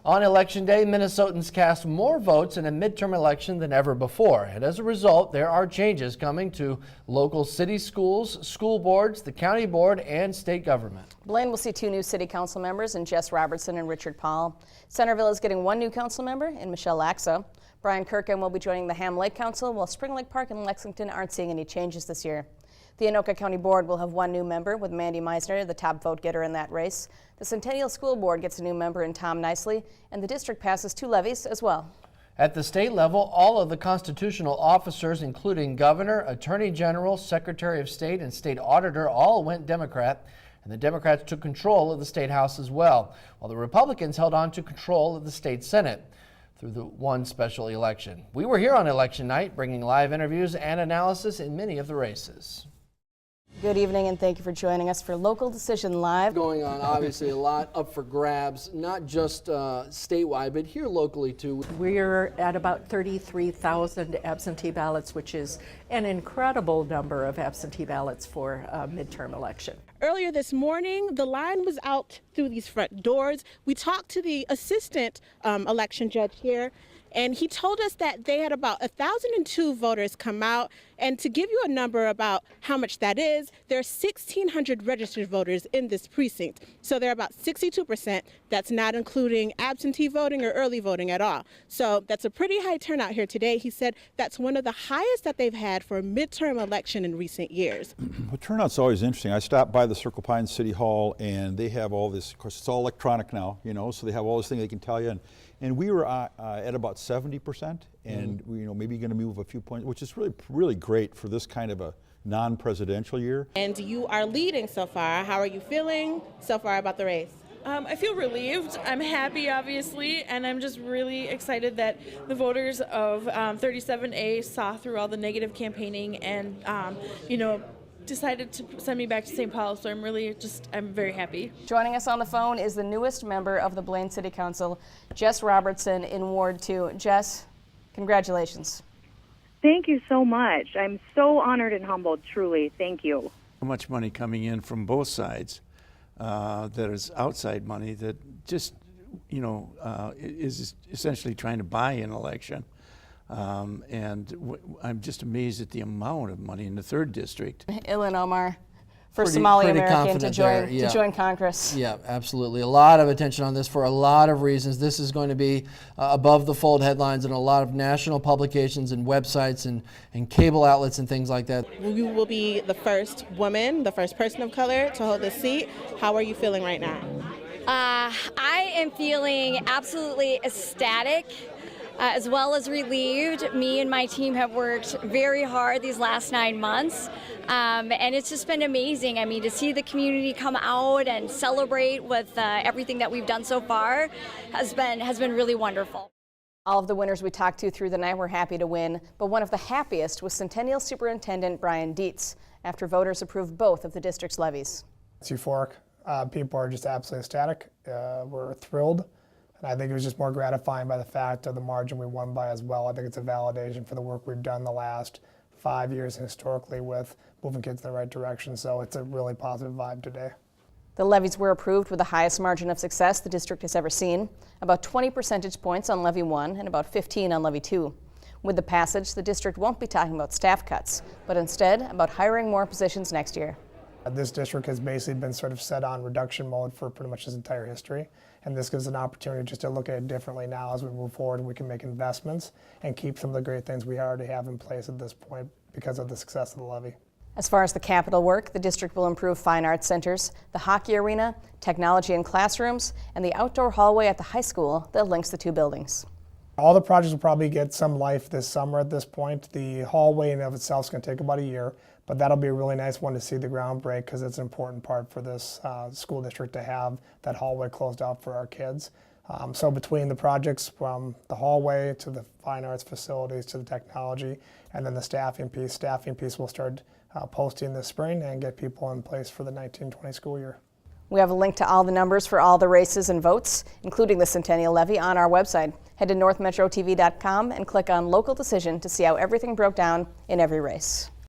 On Election Day, Minnesotans cast more votes in a midterm election than ever before. And as a result, there are changes coming to local city schools, school boards, the county board, and state government. Blaine will see 2 new city council members in Jess Robertson and Richard Paul. Centerville is getting 1 new council member in Michelle Laxa. Brian Kirkham will be joining the Ham Lake Council, while Spring Lake Park and Lexington aren't seeing any changes this year. The Anoka County Board will have 1 new member, with Mandy Meisner the top vote getter in that race. The Centennial School Board gets a new member in Tom Nicely, and the district passes 2 levies as well. At the state level, all of the constitutional officers, including governor, attorney general, secretary of state, and state auditor, all went Democrat, and the Democrats took control of the state house as well, while the Republicans held on to control of the state senate through the one special election. We were here on election night, bringing live interviews and analysis in many of the races. Good evening, and thank you for joining us for Local Decision Live. Going on, obviously, a lot up for grabs, not just statewide, but here locally too. We're at about 33,000 absentee ballots, which is an incredible number of absentee ballots for a midterm election. Earlier this morning, the line was out through these front doors. We talked to the assistant election judge here, and he told us that they had about 1,002 voters come out. And to give you a number about how much that is, there are 1,600 registered voters in this precinct. So they're about 62%. That's not including absentee voting or early voting at all. So that's a pretty high turnout here today. He said that's one of the highest that they've had for a midterm election in recent years. Well, turnout's always interesting. I stopped by the Circle Pines City Hall, and they have all this, of course, it's all electronic now, you know, so they have all this thing they can tell you. And we were at about 70%, and we, maybe going to move a few points, which is really great for this kind of a non-presidential year. And you are leading so far. How are you feeling so far about the race? I feel relieved. I'm happy, obviously, and I'm just really excited that the voters of 37A saw through all the negative campaigning and, decided to send me back to St. Paul, so I'm very happy. Joining us on the phone is the newest member of the Blaine City Council, Jess Robertson in Ward 2. Jess, congratulations. Thank you so much. I'm so honored and humbled, truly. Thank you. So much money coming in from both sides that is outside money that just, is essentially trying to buy an election. I'm just amazed at the amount of money in the 3rd district. Ilan Omar, first Somali American to join Congress. Yeah, absolutely. A lot of attention on this for a lot of reasons. This is going to be above the fold headlines in a lot of national publications and websites and cable outlets and things like that. You will be the first woman, the first person of color to hold this seat. How are you feeling right now? I am feeling absolutely ecstatic. As well as relieved. Me and my team have worked very hard these last 9 months, and it's just been amazing. I mean, to see the community come out and celebrate with everything that we've done so far has been really wonderful. All of the winners we talked to through the night were happy to win, but one of the happiest was Centennial Superintendent Brian Dietz, after voters approved both of the district's levies. It's euphoric. People are just absolutely ecstatic. We're thrilled. And I think it was just more gratifying by the fact of the margin we won by as well. I think it's a validation for the work we've done the last 5 years historically with moving kids in the right direction. So it's a really positive vibe today. The levies were approved with the highest margin of success the district has ever seen, about 20 percentage points on Levy 1 and about 15 on Levy 2. With the passage, the district won't be talking about staff cuts, but instead about hiring more positions next year. This district has basically been sort of set on reduction mode for pretty much its entire history. And this gives an opportunity just to look at it differently now as we move forward, and we can make investments and keep some of the great things we already have in place at this point because of the success of the levy. As far as the capital work, the district will improve fine arts centers, the hockey arena, technology in classrooms, and the outdoor hallway at the high school that links the 2 buildings. All the projects will probably get some life this summer at this point. The hallway in and of itself is going to take about a year, but that'll be a really nice one to see the ground break because it's an important part for this school district to have that hallway closed out for our kids. So between the projects from the hallway to the fine arts facilities to the technology and then the staffing piece will start posting this spring and get people in place for the 1920 school year. We have a link to all the numbers for all the races and votes, including the Centennial Levy, on our website. Head to northmetrotv.com and click on Local Decision to see how everything broke down in every race.